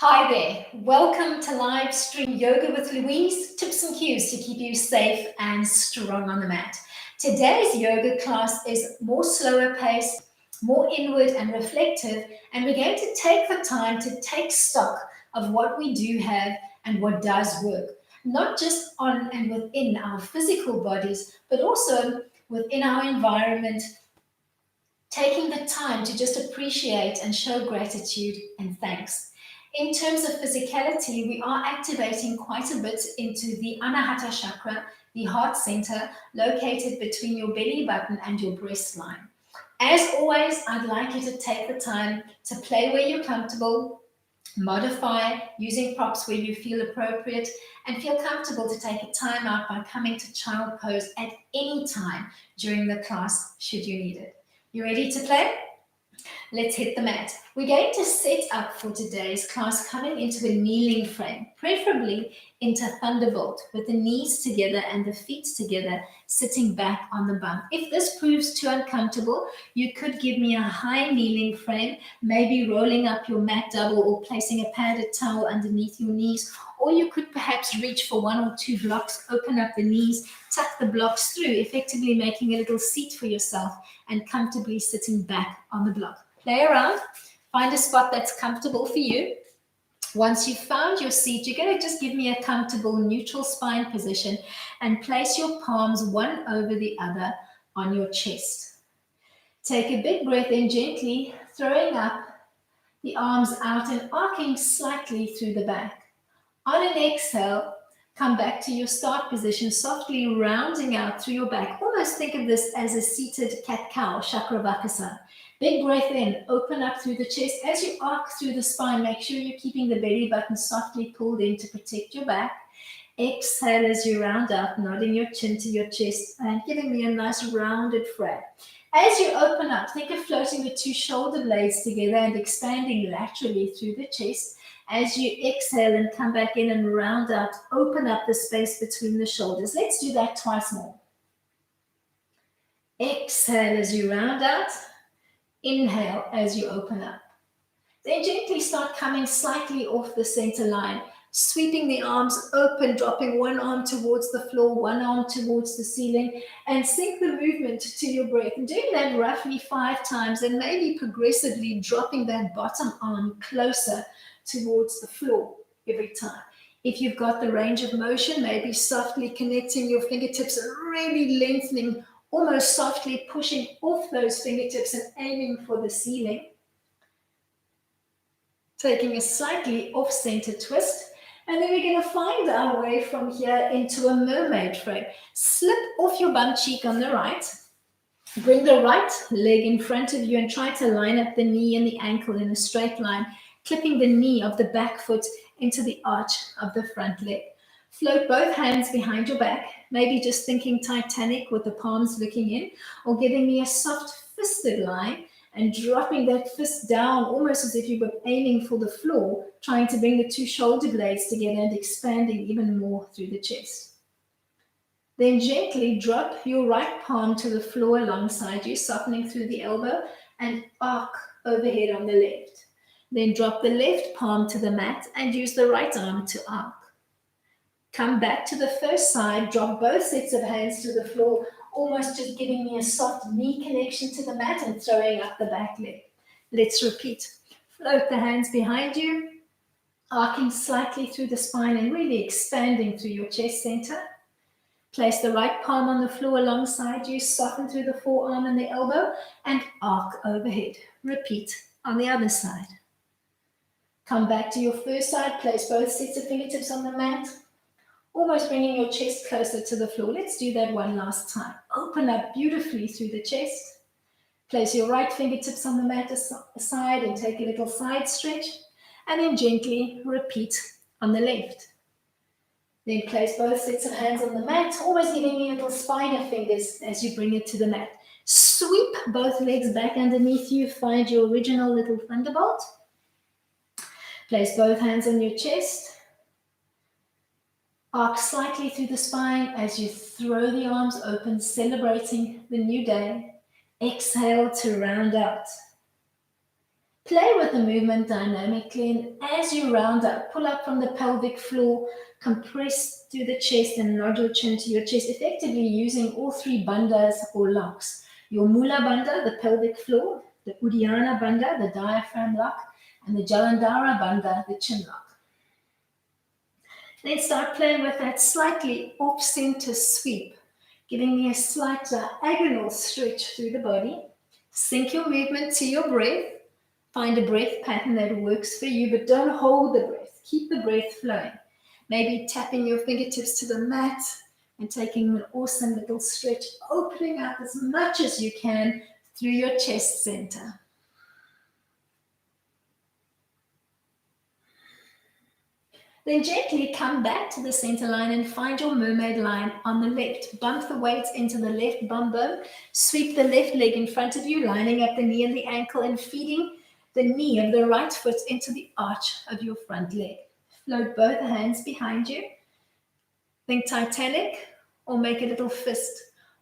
Hi there, welcome to live stream yoga with Louise, tips and cues to keep you safe and strong on the mat. Today's yoga class is more slower paced, more inward and reflective, and we're going to take the time to take stock of what we do have and what does work, not just on and within our physical bodies, but also within our environment, taking the time to just appreciate and show gratitude and thanks. In terms of physicality, we are activating quite a bit into the Anahata chakra, the heart center, located between your belly button and your breast line. As always, I'd like you to take the time to play where you're comfortable, modify using props where you feel appropriate, and feel comfortable to take a time out by coming to child pose at any time during the class should you need it. You ready to play? Let's hit the mat. We're going to set up for today's class coming into a kneeling frame, preferably into Thunderbolt with the knees together and the feet together, sitting back on the bum. If this proves too uncomfortable, you could give me a high kneeling frame, maybe rolling up your mat double or placing a padded towel underneath your knees, or you could perhaps reach for one or two blocks, open up the knees, tuck the blocks through, effectively making a little seat for yourself and comfortably sitting back on the block. Play around, find a spot that's comfortable for you. Once you've found your seat, you're going to just give me a comfortable neutral spine position and place your palms one over the other on your chest. Take a big breath in gently, throwing up the arms out and arcing slightly through the back. On an exhale, come back to your start position, softly rounding out through your back. Almost think of this as a seated cat-cow, Chakravakasa. Big breath in, open up through the chest. As you arc through the spine, make sure you're keeping the belly button softly pulled in to protect your back. Exhale as you round out, nodding your chin to your chest and giving me a nice rounded frame. As you open up, think of floating the two shoulder blades together and expanding laterally through the chest. As you exhale and come back in and round out, open up the space between the shoulders. Let's do that twice more. Exhale as you round out. Inhale as you open up. Then gently start coming slightly off the center line, sweeping the arms open, dropping one arm towards the floor, one arm towards the ceiling, and sync the movement to your breath. And doing that roughly 5 times, and maybe progressively dropping that bottom arm closer towards the floor every time. If you've got the range of motion, maybe softly connecting your fingertips and really lengthening, almost softly pushing off those fingertips and aiming for the ceiling. Taking a slightly off-center twist. And then we're going to find our way from here into a mermaid frame. Slip off your bum cheek on the right. Bring the right leg in front of you and try to line up the knee and the ankle in a straight line, clipping the knee of the back foot into the arch of the front leg. Float both hands behind your back, maybe just thinking Titanic with the palms looking in, or giving me a soft fisted line and dropping that fist down almost as if you were aiming for the floor, trying to bring the two shoulder blades together and expanding even more through the chest. Then gently drop your right palm to the floor alongside you, softening through the elbow, and arc overhead on the left. Then drop the left palm to the mat and use the right arm to arc. Come back to the first side, drop both sets of hands to the floor, almost just giving me a soft knee connection to the mat and throwing up the back leg. Let's repeat. Float the hands behind you, arcing slightly through the spine and really expanding through your chest center. Place the right palm on the floor alongside you, soften through the forearm and the elbow, and arc overhead. Repeat on the other side. Come back to your first side, place both sets of fingertips on the mat, almost bringing your chest closer to the floor. Let's do that one last time. Open up beautifully through the chest. Place your right fingertips on the mat aside and take a little side stretch. And then gently repeat on the left. Then place both sets of hands on the mat, almost giving me little spider fingers as you bring it to the mat. Sweep both legs back underneath you. Find your original little thunderbolt. Place both hands on your chest. Arc slightly through the spine as you throw the arms open, celebrating the new day. Exhale to round out. Play with the movement dynamically, and as you round up, pull up from the pelvic floor, compress through the chest and nod your chin to your chest, effectively using all three bandhas or locks. Your Mula Bandha, the pelvic floor, the Uddiyana Bandha, the diaphragm lock, and the Jalandhara Bandha, the chin lock. Then start playing with that slightly off-center sweep, giving me a slight diagonal stretch through the body. Sync your movement to your breath. Find a breath pattern that works for you, but don't hold the breath. Keep the breath flowing. Maybe tapping your fingertips to the mat and taking an awesome little stretch, opening up as much as you can through your chest center. Then gently come back to the center line and find your mermaid line on the left. Bump the weights into the left bum bone. Sweep the left leg in front of you, lining up the knee and the ankle and feeding the knee of the right foot into the arch of your front leg. Float both hands behind you. Think Titanic or make a little fist.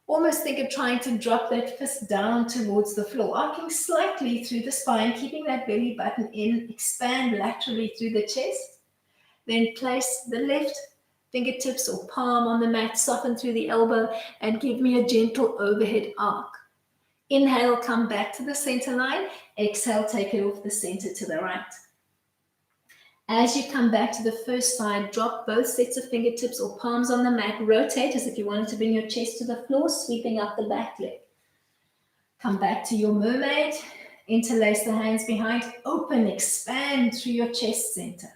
Almost think of trying to drop that fist down towards the floor, arcing slightly through the spine, keeping that belly button in, expand laterally through the chest. Then place the left fingertips or palm on the mat, soften through the elbow, and give me a gentle overhead arc. Inhale, come back to the center line. Exhale, take it off the center to the right. As you come back to the first side, drop both sets of fingertips or palms on the mat. Rotate as if you wanted to bring your chest to the floor, sweeping up the back leg. Come back to your mermaid. Interlace the hands behind. Open, expand through your chest center.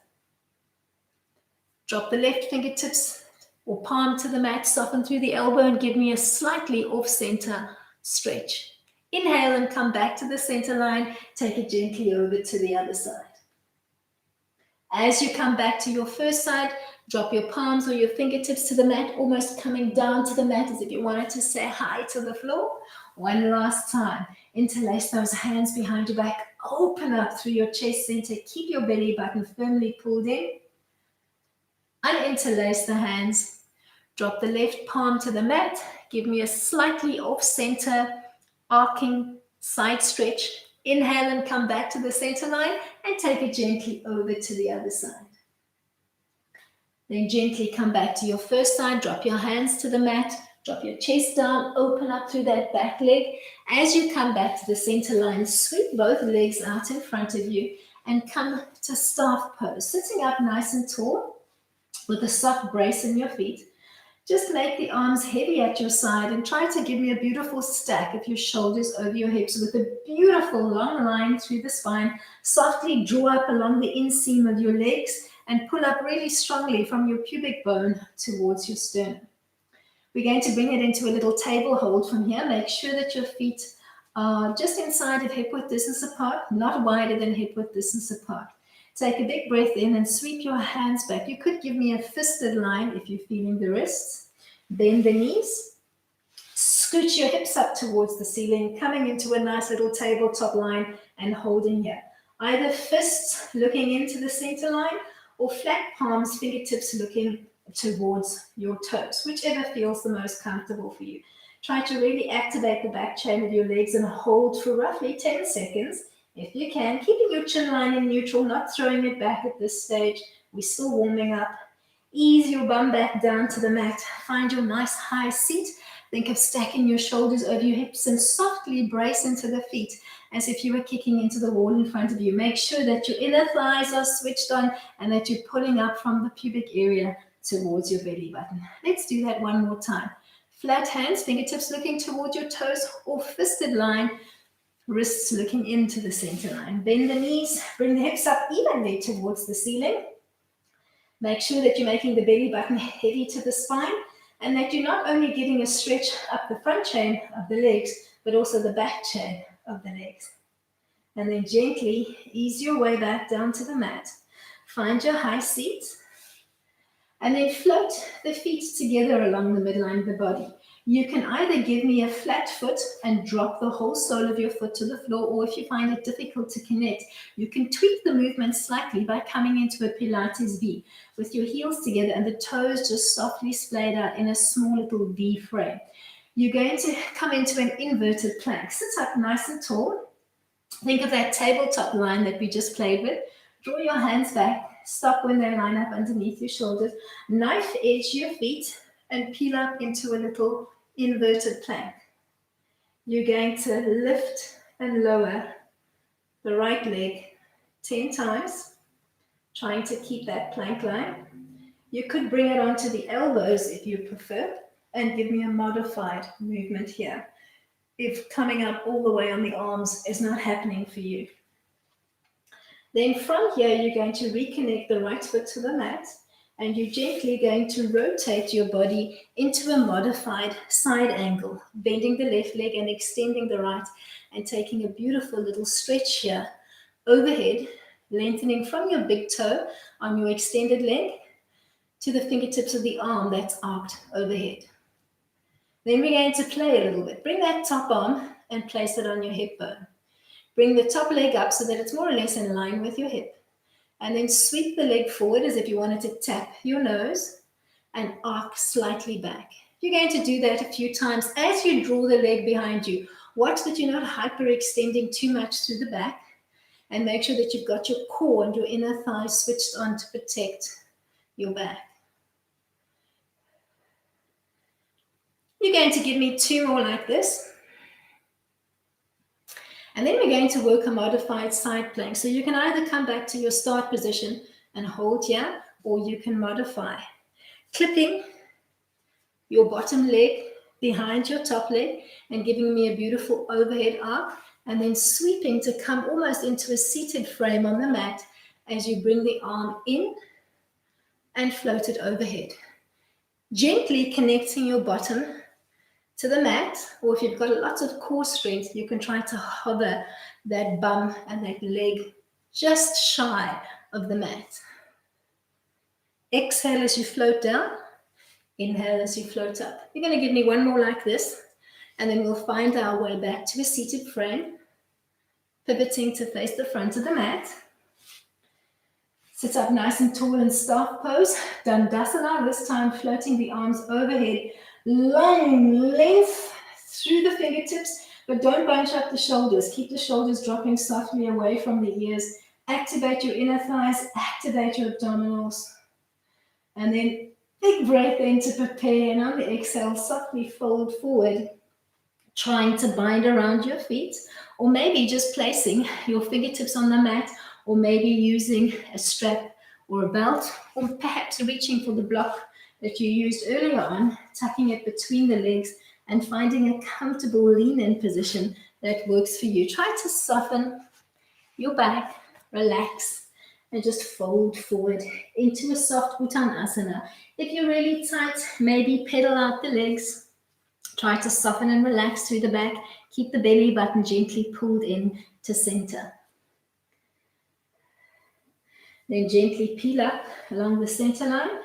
Drop the left fingertips or palm to the mat, soften through the elbow and give me a slightly off-center stretch. Inhale and come back to the center line. Take it gently over to the other side. As you come back to your first side, drop your palms or your fingertips to the mat, almost coming down to the mat as if you wanted to say hi to the floor. One last time. Interlace those hands behind your back. Open up through your chest center. Keep your belly button firmly pulled in. Uninterlace the hands. Drop the left palm to the mat. Give me a slightly off-center arcing side stretch. Inhale and come back to the center line and take it gently over to the other side. Then gently come back to your first side. Drop your hands to the mat. Drop your chest down. Open up through that back leg. As you come back to the center line, sweep both legs out in front of you and come to staff pose. Sitting up nice and tall, with a soft brace in your feet. Just make the arms heavy at your side and try to give me a beautiful stack of your shoulders over your hips with a beautiful long line through the spine. Softly draw up along the inseam of your legs and pull up really strongly from your pubic bone towards your sternum. We're going to bring it into a little table hold from here. Make sure that your feet are just inside of hip width distance apart, not wider than hip width distance apart. Take a big breath in and sweep your hands back. You could give me a fisted line if you're feeling the wrists. Bend the knees. Scooch your hips up towards the ceiling, coming into a nice little tabletop line and holding here. Either fists looking into the center line or flat palms, fingertips looking towards your toes, whichever feels the most comfortable for you. Try to really activate the back chain of your legs and hold for roughly 10 seconds. If you can, keeping your chin line in neutral, not throwing it back at this stage. We're still warming up. Ease your bum back down to the mat. Find your nice high seat. Think of stacking your shoulders over your hips and softly brace into the feet as if you were kicking into the wall in front of you. Make sure that your inner thighs are switched on and that you're pulling up from the pubic area towards your belly button. Let's do that one more time. Flat hands, fingertips looking towards your toes or fisted line. Wrists looking into the center line. Bend the knees, bring the hips up evenly towards the ceiling. Make sure that you're making the belly button heavy to the spine and that you're not only getting a stretch up the front chain of the legs, but also the back chain of the legs. And then gently ease your way back down to the mat. Find your high seat and then float the feet together along the midline of the body. You can either give me a flat foot and drop the whole sole of your foot to the floor, or if you find it difficult to connect, you can tweak the movement slightly by coming into a Pilates V with your heels together and the toes just softly splayed out in a small little V frame. You're going to come into an inverted plank. Sit up nice and tall. Think of that tabletop line that we just played with. Draw your hands back, stop when they line up underneath your shoulders, knife edge your feet, and peel up into a little inverted plank. You're going to lift and lower the right leg 10 times, trying to keep that plank line. You could bring it onto the elbows if you prefer, and give me a modified movement here if coming up all the way on the arms is not happening for you. Then from here, you're going to reconnect the right foot to the mat, and you're gently going to rotate your body into a modified side angle, bending the left leg and extending the right, and taking a beautiful little stretch here overhead, lengthening from your big toe on your extended leg to the fingertips of the arm that's arched overhead. Then we're going to play a little bit. Bring that top arm and place it on your hip bone. Bring the top leg up so that it's more or less in line with your hip. And then sweep the leg forward as if you wanted to tap your nose and arc slightly back. You're going to do that a few times as you draw the leg behind you. Watch that you're not hyperextending too much through the back, and make sure that you've got your core and your inner thighs switched on to protect your back. You're going to give me 2 more like this. And then we're going to work a modified side plank. So you can either come back to your start position and hold here, or you can modify. Clipping your bottom leg behind your top leg and giving me a beautiful overhead arc, and then sweeping to come almost into a seated frame on the mat as you bring the arm in and float it overhead. Gently connecting your bottom to the mat, or if you've got lots of core strength, you can try to hover that bum and that leg just shy of the mat. Exhale as you float down. Inhale as you float up. You're going to give me 1 more like this, and then we'll find our way back to a seated frame, pivoting to face the front of the mat. Sit up nice and tall in staff pose. Dandasana, this time floating the arms overhead. Long length through the fingertips, but don't bunch up the shoulders. Keep the shoulders dropping softly away from the ears. Activate your inner thighs, activate your abdominals. And then big breath in to prepare, and on the exhale, softly fold forward, trying to bind around your feet, or maybe just placing your fingertips on the mat, or maybe using a strap or a belt, or perhaps reaching for the block that you used earlier on, tucking it between the legs and finding a comfortable lean-in position that works for you. Try to soften your back, relax, and just fold forward into a soft Uttanasana. If you're really tight, maybe pedal out the legs. Try to soften and relax through the back. Keep the belly button gently pulled in to center. Then gently peel up along the center line.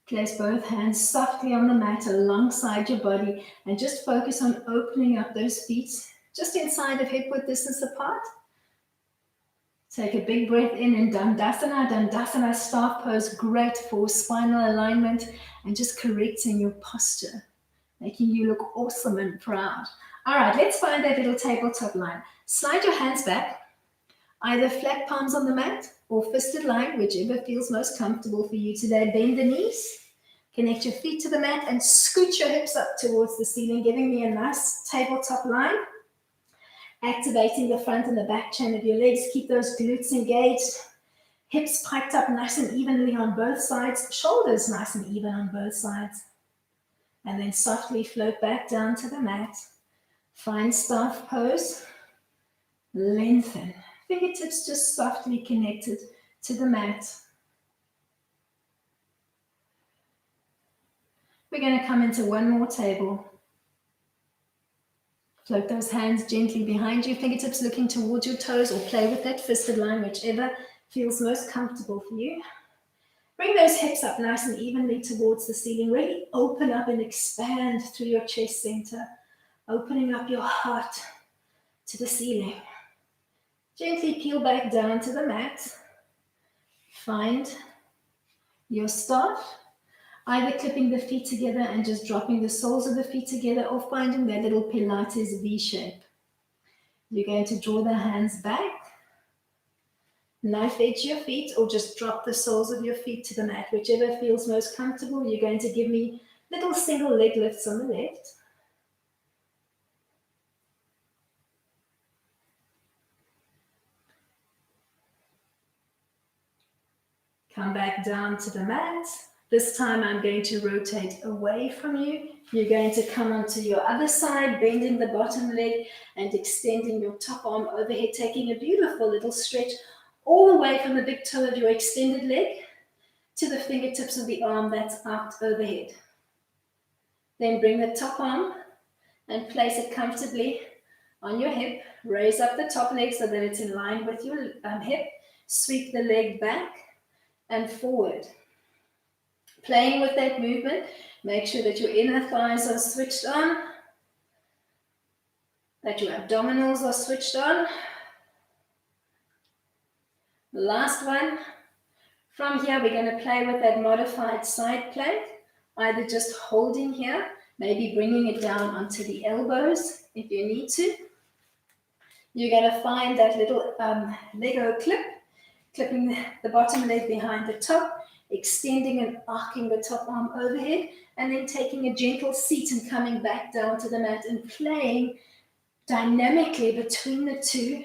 Place both hands softly on the mat alongside your body, and just focus on opening up those feet just inside of hip width distance apart. Take a big breath in Dandasana. Dandasana staff pose, great for spinal alignment and just correcting your posture, making you look awesome and proud. All right, let's find that little tabletop line. Slide your hands back, either flat palms on the mat or fisted line, whichever feels most comfortable for you today. Bend the knees, connect your feet to the mat, and scoot your hips up towards the ceiling, giving me a nice tabletop line. Activating the front and the back chain of your legs. Keep those glutes engaged. Hips piked up nice and evenly on both sides. Shoulders nice and even on both sides. And then softly float back down to the mat. Find staff pose. Lengthen. Fingertips just softly connected to the mat. We're going to come into 1 more table. Float those hands gently behind you, fingertips looking towards your toes, or play with that fisted line, whichever feels most comfortable for you. Bring those hips up nice and evenly towards the ceiling. Really open up and expand through your chest center, opening up your heart to the ceiling. Gently peel back down to the mat. Find your staff, either clipping the feet together and just dropping the soles of the feet together, or finding that little Pilates V shape. You're going to draw the hands back, knife edge your feet, or just drop the soles of your feet to the mat, whichever feels most comfortable. You're going to give me little single leg lifts on the left. Come back down to the mat. This time I'm going to rotate away from you. You're going to come onto your other side, bending the bottom leg and extending your top arm overhead, taking a beautiful little stretch all the way from the big toe of your extended leg to the fingertips of the arm that's out overhead. Then bring the top arm and place it comfortably on your hip. Raise up the top leg so that it's in line with your hip. Sweep the leg back and forward. Playing with that movement, make sure that your inner thighs are switched on, that your abdominals are switched on. Last one. From here, we're going to play with that modified side plank, either just holding here, maybe bringing it down onto the elbows if you need to. You're going to find that little Lego clip, clipping the bottom leg behind the top, extending and arcing the top arm overhead, and then taking a gentle seat and coming back down to the mat and playing dynamically between the two,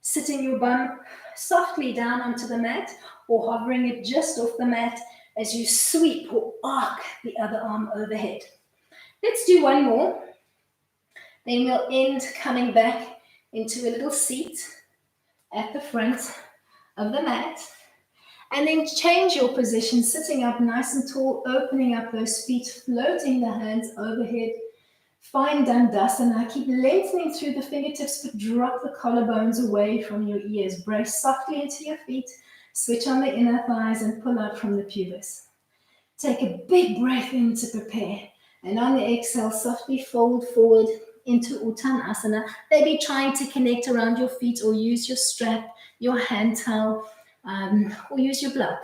sitting your bum softly down onto the mat or hovering it just off the mat as you sweep or arc the other arm overhead. Let's do one more. Then we'll end coming back into a little seat at the front of the mat. And then change your position, sitting up nice and tall, opening up those feet, floating the hands overhead. Find Dandasana. Keep lengthening through the fingertips, but drop the collarbones away from your ears. Brace softly into your feet. Switch on the inner thighs and pull out from the pubis. Take a big breath in to prepare. And on the exhale, softly fold forward into Uttanasana. Maybe trying to connect around your feet or use your strap, your hand towel, or use your block.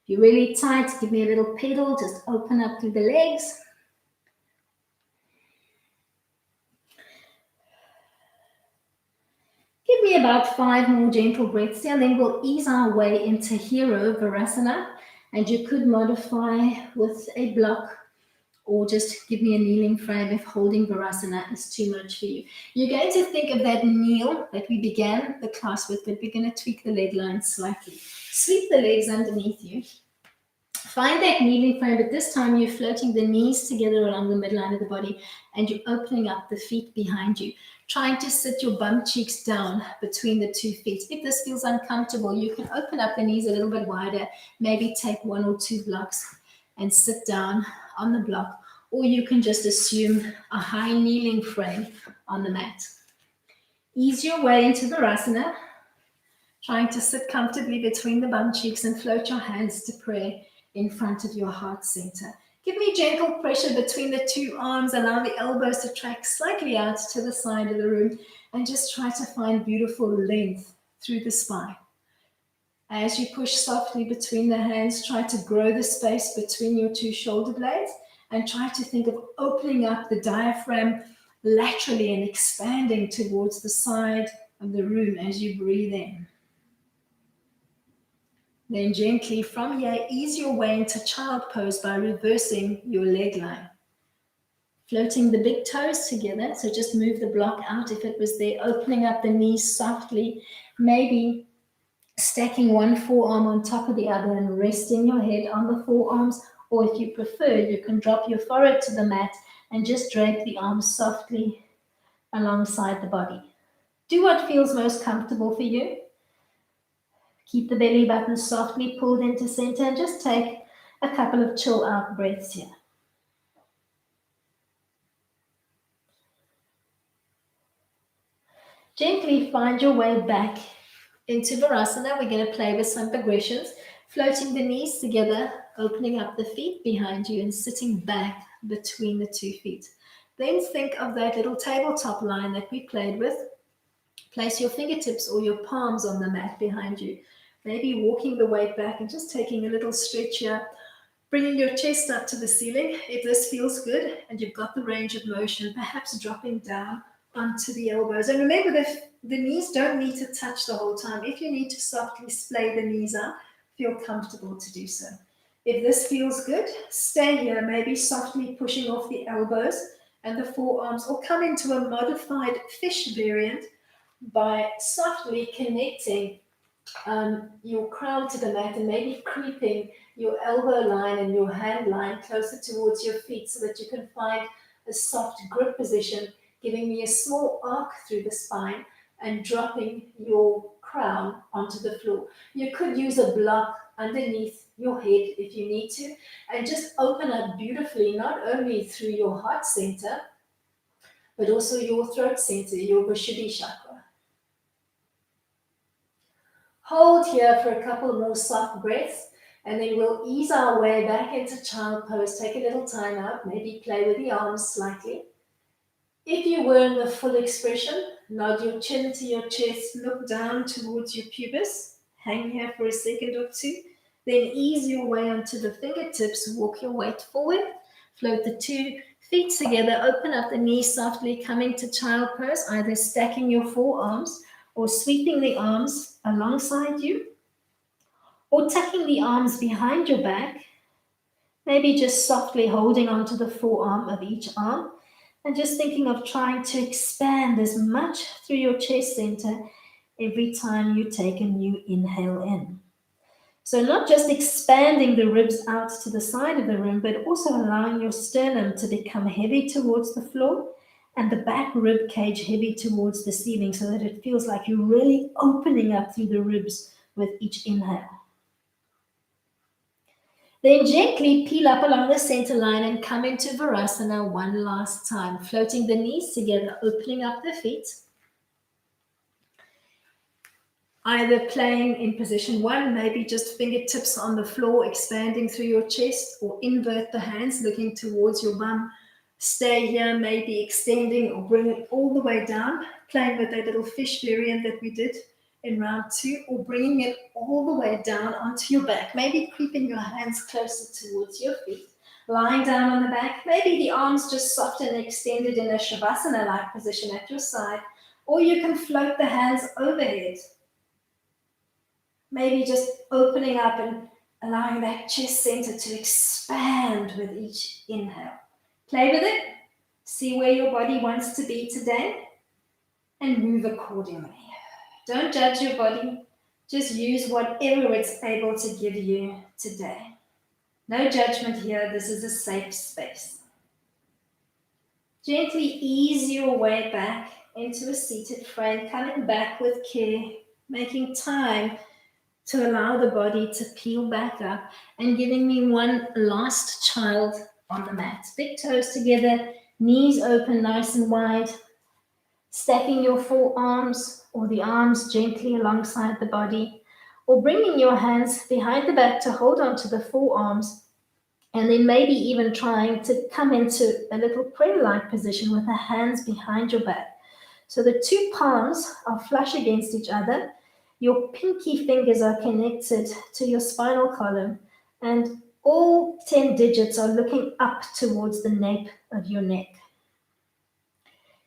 If you're really tight, give me a little pedal. Just open up through the legs. Give me about 5 more gentle breaths here, and then we'll ease our way into Hero Virasana. And you could modify with a block or just give me a kneeling frame if holding Virasana is too much for you. You're going to think of that kneel that we began the class with, but we're going to tweak the leg line slightly. Sweep the legs underneath you. Find that kneeling frame, but this time you're floating the knees together along the midline of the body and you're opening up the feet behind you, trying to sit your bum cheeks down between the 2 feet. If this feels uncomfortable, you can open up the knees a little bit wider, maybe take 1 or 2 blocks and sit down on the block, or you can just assume a high kneeling frame on the mat. Ease your way into Virasana, trying to sit comfortably between the bum cheeks and float your hands to prayer in front of your heart center. Give me gentle pressure between the 2 arms, allow the elbows to track slightly out to the side of the room, and just try to find beautiful length through the spine. As you push softly between the hands, try to grow the space between your 2 shoulder blades and try to think of opening up the diaphragm laterally and expanding towards the side of the room as you breathe in. Then gently from here, ease your way into child pose by reversing your leg line. Floating the big toes together, so just move the block out if it was there, opening up the knees softly, maybe stacking one forearm on top of the other and resting your head on the forearms, or if you prefer, you can drop your forehead to the mat and just drape the arms softly alongside the body. Do what feels most comfortable for you. Keep the belly button softly pulled into center and just take a couple of chill out breaths here. Gently find your way back into Virasana. We're going to play with some progressions, floating the knees together, opening up the feet behind you and sitting back between the 2 feet. Then think of that little tabletop line that we played with. Place your fingertips or your palms on the mat behind you. Maybe walking the weight back and just taking a little stretch here, bringing your chest up to the ceiling. If this feels good and you've got the range of motion, perhaps dropping down onto the elbows. And remember, the knees don't need to touch the whole time. If you need to softly splay the knees out, feel comfortable to do so. If this feels good, stay here, maybe softly pushing off the elbows and the forearms, or come into a modified fish variant by softly connecting your crown to the mat and maybe creeping your elbow line and your hand line closer towards your feet so that you can find a soft grip position, giving me a small arc through the spine and dropping your crown onto the floor. You could use a block underneath your head if you need to, and just open up beautifully, not only through your heart center, but also your throat center, your Vishuddhi chakra. Hold here for a couple more soft breaths, and then we'll ease our way back into child pose. Take a little time out, maybe play with the arms slightly. If you were in the full expression, nod your chin to your chest, look down towards your pubis, hang here for a second or two, then ease your way onto the fingertips, walk your weight forward, float the 2 feet together, open up the knees softly, coming to child pose, either stacking your forearms or sweeping the arms alongside you, or tucking the arms behind your back, maybe just softly holding onto the forearm of each arm, and just thinking of trying to expand as much through your chest center every time you take a new inhale in. So not just expanding the ribs out to the side of the room, but also allowing your sternum to become heavy towards the floor and the back rib cage heavy towards the ceiling so that it feels like you're really opening up through the ribs with each inhale. Then gently peel up along the center line and come into Virasana one last time, floating the knees together, opening up the feet. Either playing in position 1, maybe just fingertips on the floor, expanding through your chest, or invert the hands, looking towards your bum. Stay here, maybe extending or bring it all the way down, playing with that little fish variant that we did in round 2, or bringing it all the way down onto your back, maybe creeping your hands closer towards your feet, lying down on the back, maybe the arms just soft and extended in a Shavasana-like position at your side, or you can float the hands overhead. Maybe just opening up and allowing that chest center to expand with each inhale. Play with it, see where your body wants to be today, and move accordingly. Don't judge your body, just use whatever it's able to give you today. No judgment here, this is a safe space. Gently ease your way back into a seated frame, coming back with care, making time to allow the body to peel back up, and giving me one last child on the mat. Big toes together, knees open nice and wide, stacking your forearms or the arms gently alongside the body, or bringing your hands behind the back to hold on to the forearms, and then maybe even trying to come into a little prayer-like position with the hands behind your back. So the 2 palms are flush against each other. Your pinky fingers are connected to your spinal column, and all 10 digits are looking up towards the nape of your neck.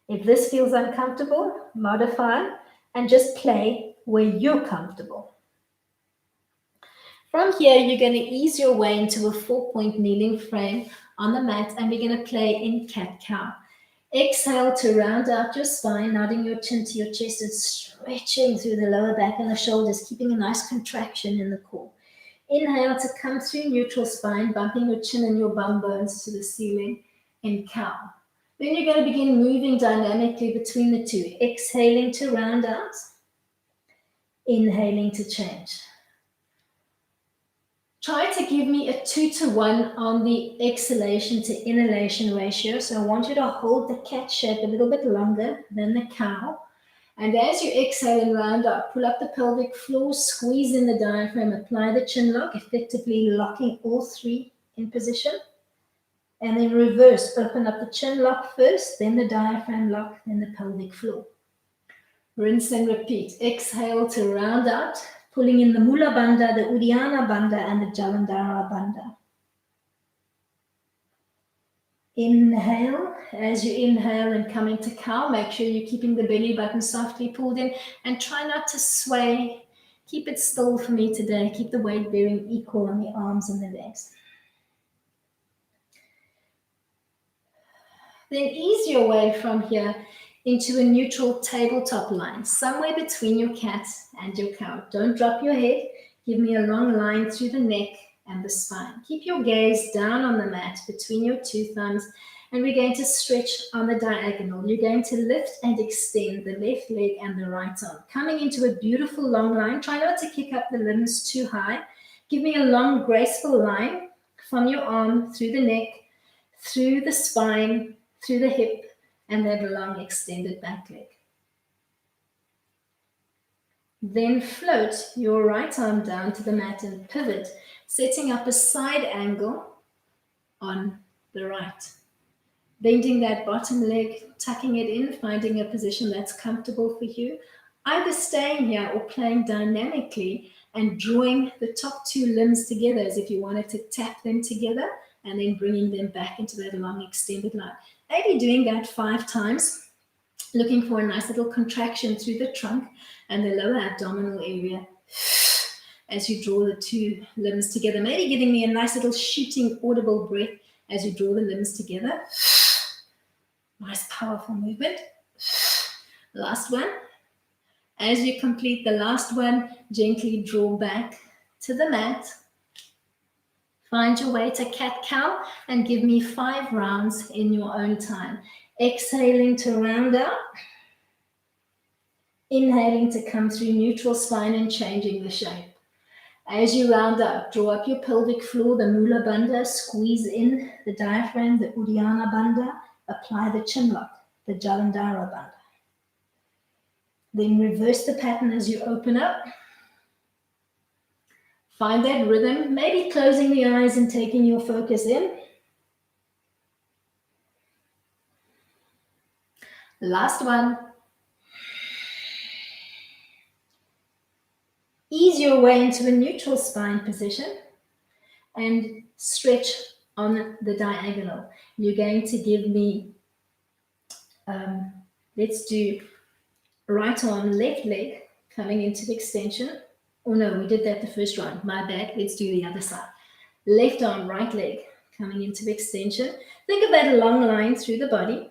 If this feels uncomfortable, modify and just play where you're comfortable. From here, you're going to ease your way into a 4-point kneeling frame on the mat, and we're going to play in cat-cow. Exhale to round out your spine, nodding your chin to your chest and stretching through the lower back and the shoulders, keeping a nice contraction in the core. Inhale to come through neutral spine, bumping your chin and your bum bones to the ceiling in cow. Then you're going to begin moving dynamically between the 2. Exhaling to round out, inhaling to change. Try to give me a 2-to-1 on the exhalation to inhalation ratio. So I want you to hold the cat shape a little bit longer than the cow. And as you exhale and round up, pull up the pelvic floor, squeeze in the diaphragm, apply the chin lock, effectively locking all 3 in position. And then reverse, open up the chin lock first, then the diaphragm lock, then the pelvic floor. Rinse and repeat. Exhale to round out, pulling in the Mula Bandha, the Uddiyana Bandha, and the Jalandhara Bandha. Inhale. As you inhale and come into cow, make sure you're keeping the belly button softly pulled in and try not to sway. Keep it still for me today. Keep the weight bearing equal on the arms and the legs. Then ease your way from here into a neutral tabletop line, somewhere between your cat and your cow. Don't drop your head. Give me a long line through the neck and the spine. Keep your gaze down on the mat between your two thumbs, and we're going to stretch on the diagonal. You're going to lift and extend the left leg and the right arm, coming into a beautiful long line. Try not to kick up the limbs too high. Give me a long, graceful line from your arm through the neck, through the spine, through the hip, and that long extended back leg. Then float your right arm down to the mat and pivot, setting up a side angle on the right. Bending that bottom leg, tucking it in, finding a position that's comfortable for you. Either staying here or playing dynamically and drawing the top two limbs together as if you wanted to tap them together and then bringing them back into that long extended line. Maybe doing that 5 times, looking for a nice little contraction through the trunk and the lower abdominal area as you draw the two limbs together. Maybe giving me a nice little shooting audible breath as you draw the limbs together. Nice powerful movement. Last one. As you complete the last one, gently draw back to the mat. Find your way to cat-cow and give me 5 rounds in your own time. Exhaling to round up. Inhaling to come through neutral spine and changing the shape. As you round up, draw up your pelvic floor, the Mula Bandha, squeeze in the diaphragm, the Uddiyana Bandha, apply the chin lock, the Jalandhara Bandha. Then reverse the pattern as you open up. Find that rhythm, maybe closing the eyes and taking your focus in. Last one. Ease your way into a neutral spine position and stretch on the diagonal. You're going to give me, let's do right arm, left leg coming into the extension. Oh no, we did that the first round. My bad. Let's do the other side. Left arm, right leg coming into extension. Think of that long line through the body.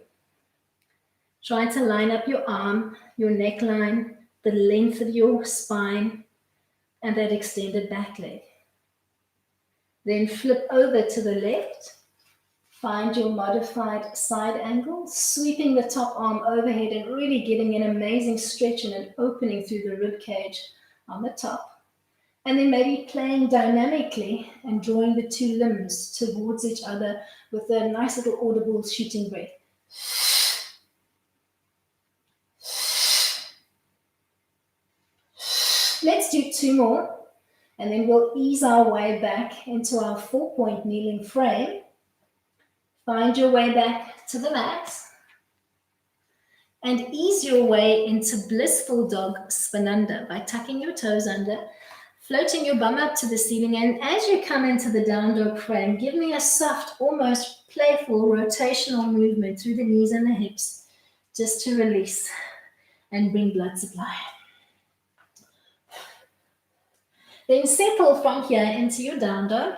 Try to line up your arm, your neckline, the length of your spine, and that extended back leg. Then flip over to the left. Find your modified side angle, sweeping the top arm overhead and really getting an amazing stretch and an opening through the rib cage on the top. And then maybe playing dynamically and drawing the two limbs towards each other with a nice little audible shooting breath. Let's do 2 more, and then we'll ease our way back into our 4-point kneeling frame. Find your way back to the mat and ease your way into blissful dog svananda by tucking your toes under, floating your bum up to the ceiling, and as you come into the down dog frame, give me a soft, almost playful rotational movement through the knees and the hips just to release and bring blood supply. Then settle from here into your down dog.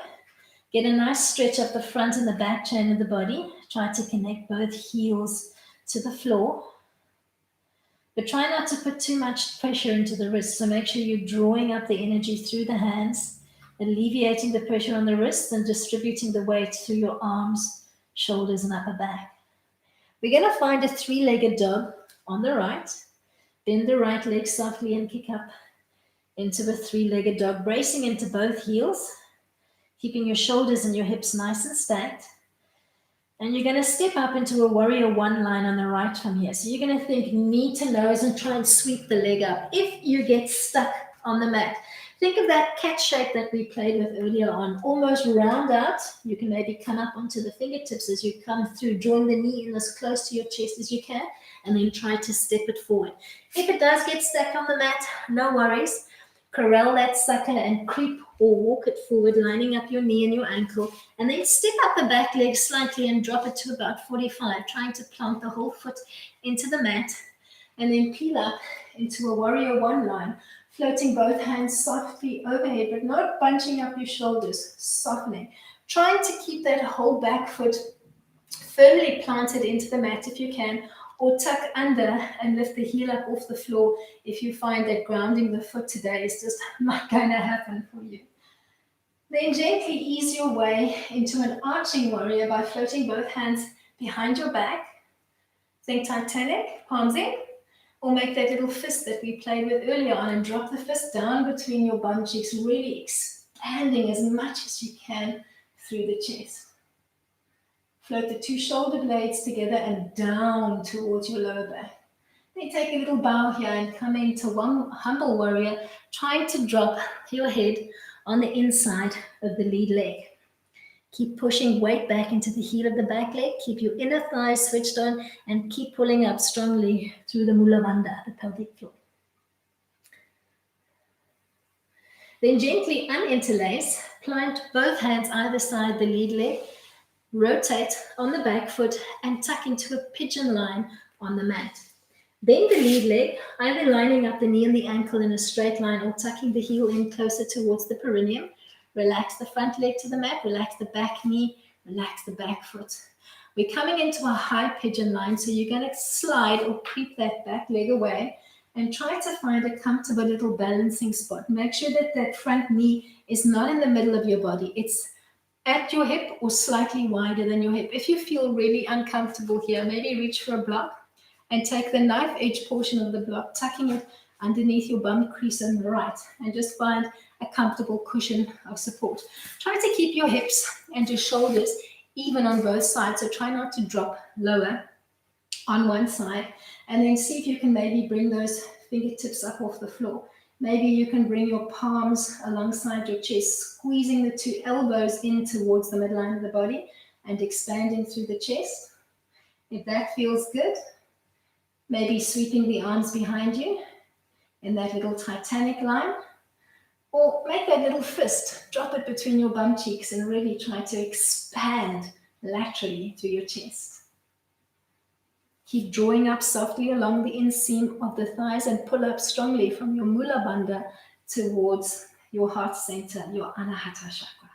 Get a nice stretch up the front and the back chain of the body. Try to connect both heels to the floor. But try not to put too much pressure into the wrists. So make sure you're drawing up the energy through the hands, alleviating the pressure on the wrists and distributing the weight through your arms, shoulders, and upper back. We're going to find a 3-legged dog on the right. Bend the right leg softly and kick up into a 3-legged dog, bracing into both heels. Keeping your shoulders and your hips nice and stacked. And you're going to step up into a warrior 1 line on the right from here. So you're going to think knee to nose and try and sweep the leg up. If you get stuck on the mat, think of that cat shape that we played with earlier on. Almost round out. You can maybe come up onto the fingertips as you come through, drawing the knee in as close to your chest as you can, and then try to step it forward. If it does get stuck on the mat, no worries. Corral that sucker and creep or walk it forward, lining up your knee and your ankle. And then step up the back leg slightly and drop it to about 45, trying to plant the whole foot into the mat. And then peel up into a warrior one line, floating both hands softly overhead, but not bunching up your shoulders, softening. Trying to keep that whole back foot firmly planted into the mat if you can, or tuck under and lift the heel up off the floor if you find that grounding the foot today is just not going to happen for you. Then gently ease your way into an arching warrior by floating both hands behind your back. Think Titanic, palms in, or make that little fist that we played with earlier on and drop the fist down between your bum cheeks, really expanding as much as you can through the chest. Float the two shoulder blades together and down towards your lower back. Then take a little bow here and come into one humble warrior, trying to drop your head on the inside of the lead leg. Keep pushing weight back into the heel of the back leg. Keep your inner thighs switched on and keep pulling up strongly through the Mula Bandha, the pelvic floor. Then gently uninterlace, plant both hands either side the lead leg, rotate on the back foot and tuck into a pigeon line on the mat. Bend the lead leg, either lining up the knee and the ankle in a straight line or tucking the heel in closer towards the perineum. Relax the front leg to the mat, relax the back knee, relax the back foot. We're coming into a high pigeon line, so you're going to slide or creep that back leg away and try to find a comfortable little balancing spot. Make sure that that front knee is not in the middle of your body. It's at your hip or slightly wider than your hip. If you feel really uncomfortable here, maybe reach for a block and take the knife edge portion of the block, tucking it underneath your bum crease on the right, and just find a comfortable cushion of support. Try to keep your hips and your shoulders even on both sides, so try not to drop lower on one side, and then see if you can maybe bring those fingertips up off the floor. Maybe you can bring your palms alongside your chest, squeezing the two elbows in towards the midline of the body and expanding through the chest. If that feels good, maybe sweeping the arms behind you in that little Titanic line, or make that little fist, drop it between your bum cheeks and really try to expand laterally through your chest. Keep drawing up softly along the inseam of the thighs and pull up strongly from your Mula Bandha towards your heart center, your Anahata chakra.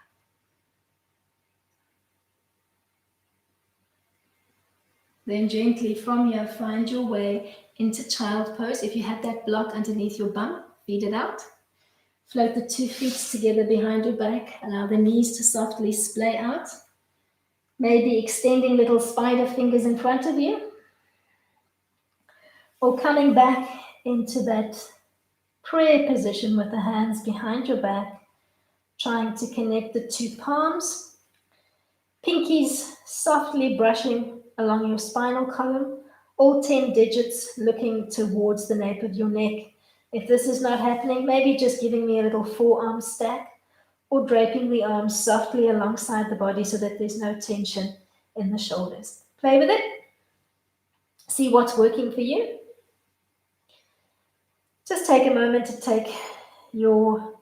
Then gently from here, find your way into child pose. If you have that block underneath your bum, feed it out. Float the 2 feet together behind your back. Allow the knees to softly splay out. Maybe extending little spider fingers in front of you. Or coming back into that prayer position with the hands behind your back, trying to connect the 2 palms, pinkies softly brushing along your spinal column, all 10 digits looking towards the nape of your neck. If this is not happening, maybe just giving me a little forearm stack or draping the arms softly alongside the body so that there's no tension in the shoulders. Play with it. See what's working for you. Just take a moment to take your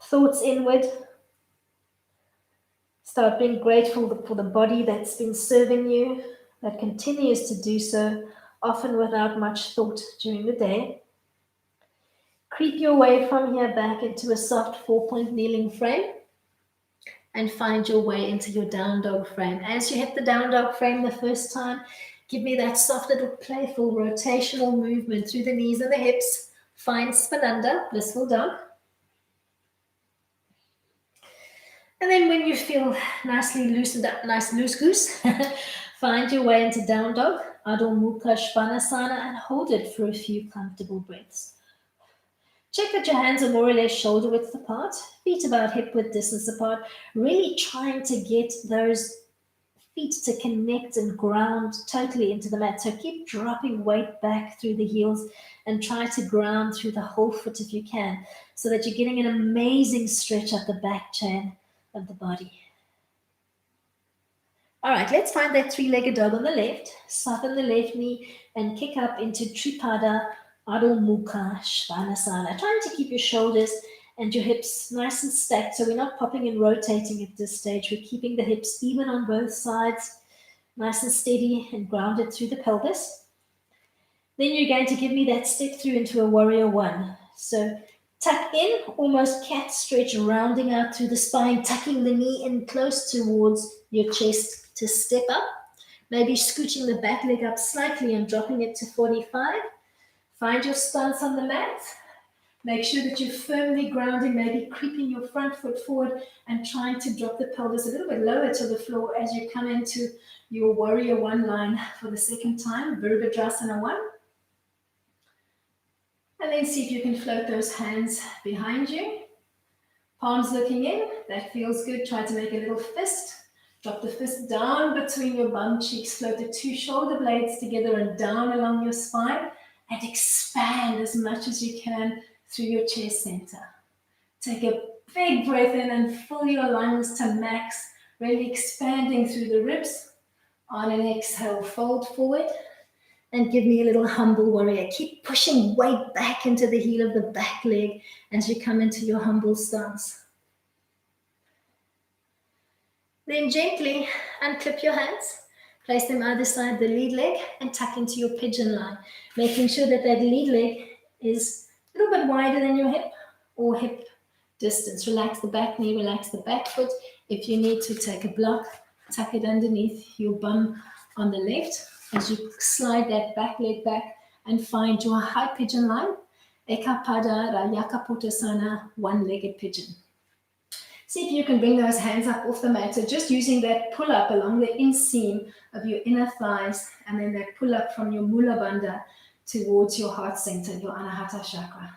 thoughts inward. Start being grateful for the body that's been serving you, that continues to do so, often without much thought during the day. Creep your way from here back into a soft 4-point kneeling frame and find your way into your down dog frame. As you hit the down dog frame the first time, give me that soft little playful rotational movement through the knees and the hips. Find Spananda, blissful dog. And then when you feel nicely loosened up, nice loose goose, find your way into down dog, Adho Mukha Svanasana, and hold it for a few comfortable breaths. Check that your hands are more or less shoulder width apart, feet about hip width distance apart, really trying to get those feet to connect and ground totally into the mat. So keep dropping weight back through the heels and try to ground through the whole foot if you can, so that you're getting an amazing stretch up the back chain of the body. All right, let's find that 3-legged dog on the left. Soften the left knee and kick up into Tripada Adho Mukha Svanasana. Trying to keep your shoulders and your hips nice and stacked. So we're not popping and rotating at this stage. We're keeping the hips even on both sides, nice and steady and grounded through the pelvis. Then you're going to give me that step through into a warrior one. So tuck in, almost cat stretch, rounding out through the spine, tucking the knee in close towards your chest to step up. Maybe scooching the back leg up slightly and dropping it to 45. Find your stance on the mat. Make sure that you're firmly grounding, maybe creeping your front foot forward and trying to drop the pelvis a little bit lower to the floor as you come into your warrior one line for the second time, Virabhadrasana 1. And then see if you can float those hands behind you. Palms looking in, that feels good. Try to make a little fist. Drop the fist down between your bum cheeks. Float the two shoulder blades together and down along your spine. And expand as much as you can through your chest center. Take a big breath in and fill your lungs to max, really expanding through the ribs. On an exhale, fold forward and give me a little humble warrior. Keep pushing weight back into the heel of the back leg as you come into your humble stance. Then gently unclip your hands, place them either side the lead leg and tuck into your pigeon line, making sure that that lead leg is a little bit wider than your hip or hip distance. Relax the back knee, relax the back foot. If you need to take a block, tuck it underneath your bum on the left as you slide that back leg back and find your high pigeon line, Ekapada Rayaka Pottasana, one-legged pigeon. See if you can bring those hands up off the mat. So just using that pull up along the inseam of your inner thighs and then that pull up from your Mula Bandha towards your heart center, your Anahata chakra.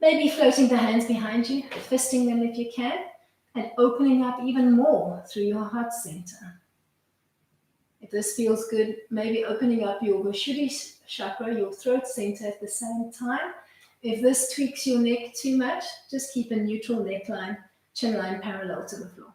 Maybe floating the hands behind you, fisting them if you can, and opening up even more through your heart center. If this feels good, maybe opening up your Vishuddhi chakra, your throat center at the same time. If this tweaks your neck too much, just keep a neutral neckline, chin line parallel to the floor.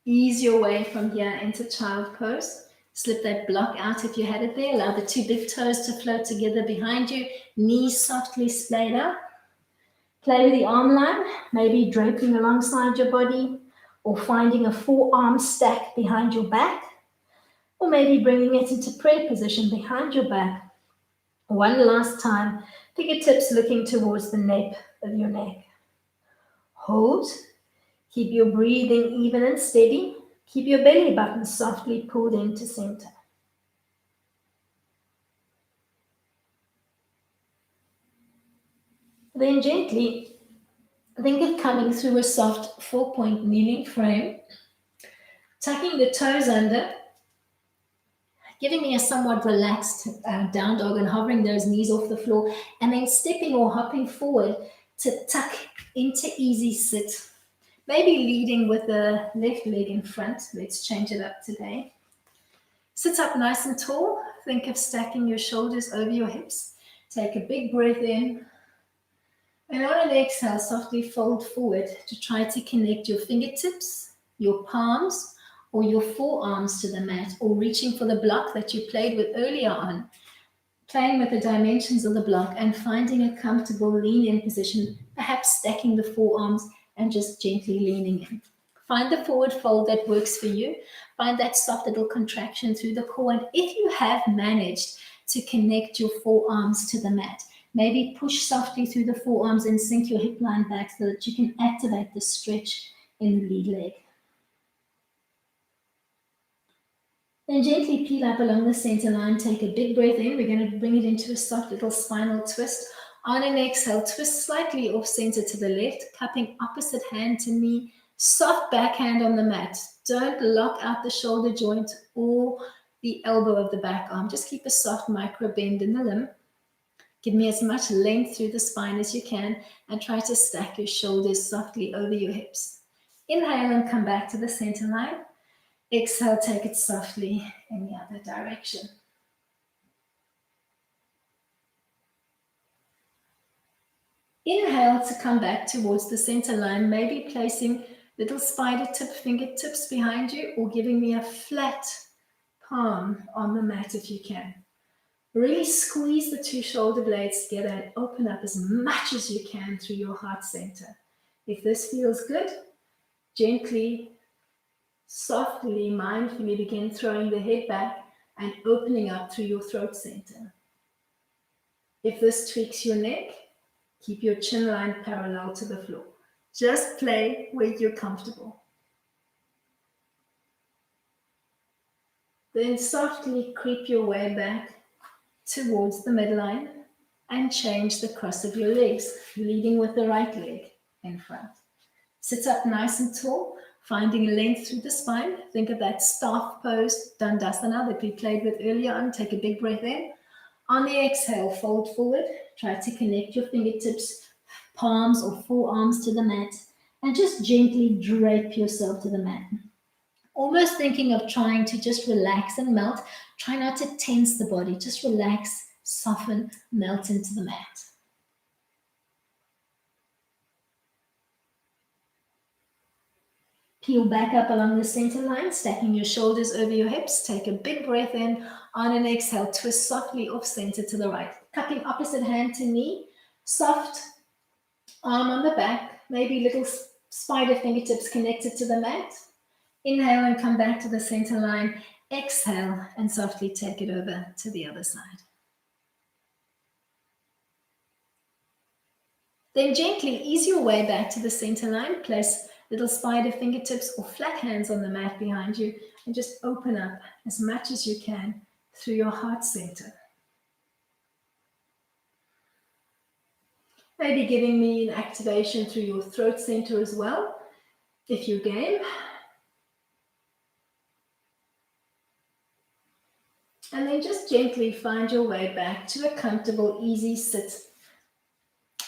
Ease your way from here into child pose. Slip that block out if you had it there. Allow the two big toes to float together behind you. Knees softly splayed out. Play with the arm line, maybe draping alongside your body or finding a forearm stack behind your back, or maybe bringing it into prayer position behind your back. One last time, fingertips looking towards the nape of your neck. Hold. Keep your breathing even and steady. Keep your belly button softly pulled into center. Then gently think of coming through a soft 4-point kneeling frame, tucking the toes under, giving me a somewhat relaxed down dog and hovering those knees off the floor, and then stepping or hopping forward to tuck into easy sit. Maybe leading with the left leg in front. Let's change it up today. Sit up nice and tall. Think of stacking your shoulders over your hips. Take a big breath in. And on an exhale, softly fold forward to try to connect your fingertips, your palms, or your forearms to the mat, or reaching for the block that you played with earlier on. Playing with the dimensions of the block and finding a comfortable lean-in position, perhaps stacking the forearms and just gently leaning in. Find the forward fold that works for you. Find that soft little contraction through the core. And if you have managed to connect your forearms to the mat, maybe push softly through the forearms and sink your hip line back so that you can activate the stretch in the lead leg. Then gently peel up along the center line. Take a big breath in. We're going to bring it into a soft little spinal twist. On an exhale, twist slightly off center to the left, cupping opposite hand to knee. Soft backhand on the mat. Don't lock out the shoulder joint or the elbow of the back arm. Just keep a soft micro bend in the limb. Give me as much length through the spine as you can and try to stack your shoulders softly over your hips. Inhale and come back to the center line. Exhale, take it softly in the other direction. Inhale to come back towards the center line, maybe placing little spider tip fingertips behind you or giving me a flat palm on the mat if you can. Really squeeze the two shoulder blades together and open up as much as you can through your heart center. If this feels good, gently, softly, mindfully begin throwing the head back and opening up through your throat center. If this tweaks your neck, keep your chin line parallel to the floor. Just play where you're comfortable. Then softly creep your way back towards the midline and change the cross of your legs, leading with the right leg in front. Sit up nice and tall, finding length through the spine. Think of that staff pose, Dandasana, that we played with earlier on. Take a big breath in. On the exhale, fold forward. Try to connect your fingertips, palms or forearms to the mat, and just gently drape yourself to the mat. Almost thinking of trying to just relax and melt. Try not to tense the body. Just relax, soften, melt into the mat. Peel back up along the center line, stacking your shoulders over your hips. Take a big breath in. On an exhale, twist softly off center to the right. Cupping opposite hand to knee. Soft arm on the back. Maybe little spider fingertips connected to the mat. Inhale and come back to the center line. Exhale and softly take it over to the other side. Then gently ease your way back to the center line. Place little spider fingertips or flat hands on the mat behind you and just open up as much as you can through your heart center. Maybe giving me an activation through your throat center as well, if you're game. And then just gently find your way back to a comfortable, easy sit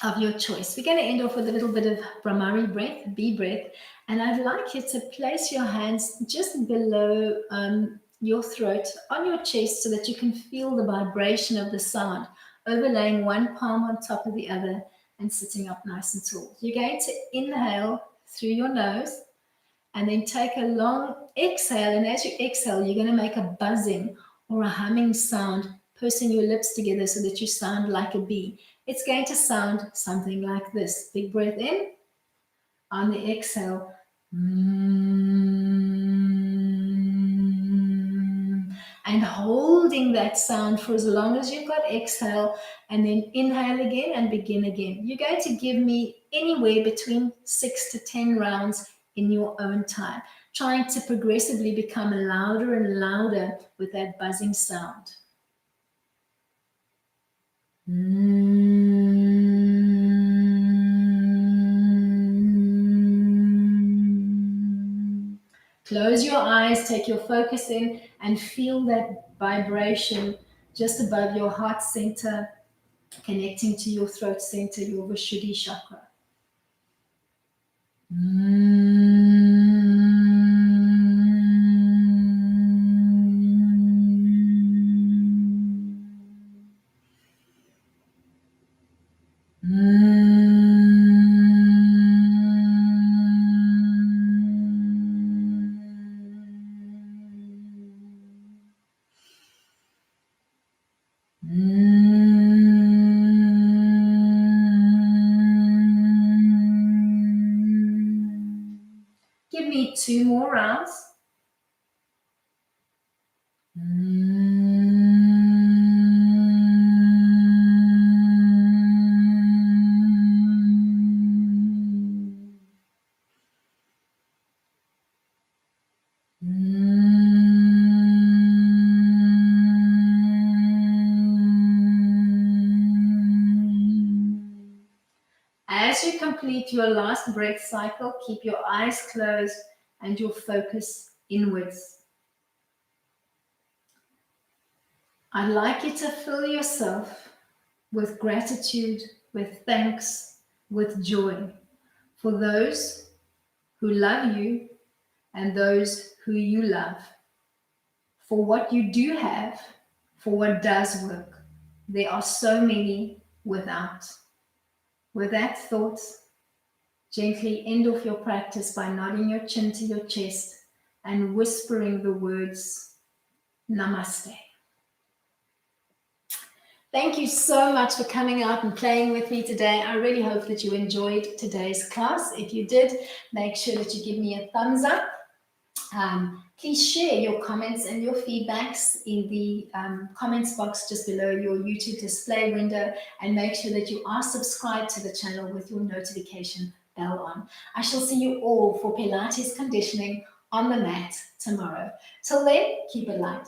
of your choice. We're going to end off with a little bit of Brahmari breath, B breath, and I'd like you to place your hands just below your throat on your chest so that you can feel the vibration of the sound, overlaying one palm on top of the other and sitting up nice and tall. You're going to inhale through your nose and then take a long exhale, and as you exhale, you're going to make a buzzing or a humming sound, pursing your lips together so that you sound like a bee. It's going to sound something like this. Big breath in. On the exhale. And holding that sound for as long as you've got exhale, and then inhale again and begin again. You're going to give me anywhere between 6 to 10 rounds in your own time, trying to progressively become louder and louder with that buzzing sound. Close your eyes, take your focus in, and feel that vibration just above your heart center, connecting to your throat center, your Vishuddhi chakra. Give me 2 more rounds. As you complete your last breath cycle, keep your eyes closed and your focus inwards. I'd like you to fill yourself with gratitude, with thanks, with joy for those who love you and those who you love, for what you do have, for what does work. There are so many without. With that thought, gently end off your practice by nodding your chin to your chest and whispering the words, Namaste. Thank you so much for coming out and playing with me today. I really hope that you enjoyed today's class. If you did, make sure that you give me a thumbs up. Please share your comments and your feedbacks in the comments box just below your YouTube display window, and make sure that you are subscribed to the channel with your notification bell on. I shall see you all for Pilates conditioning on the mat tomorrow. Till then, keep it light.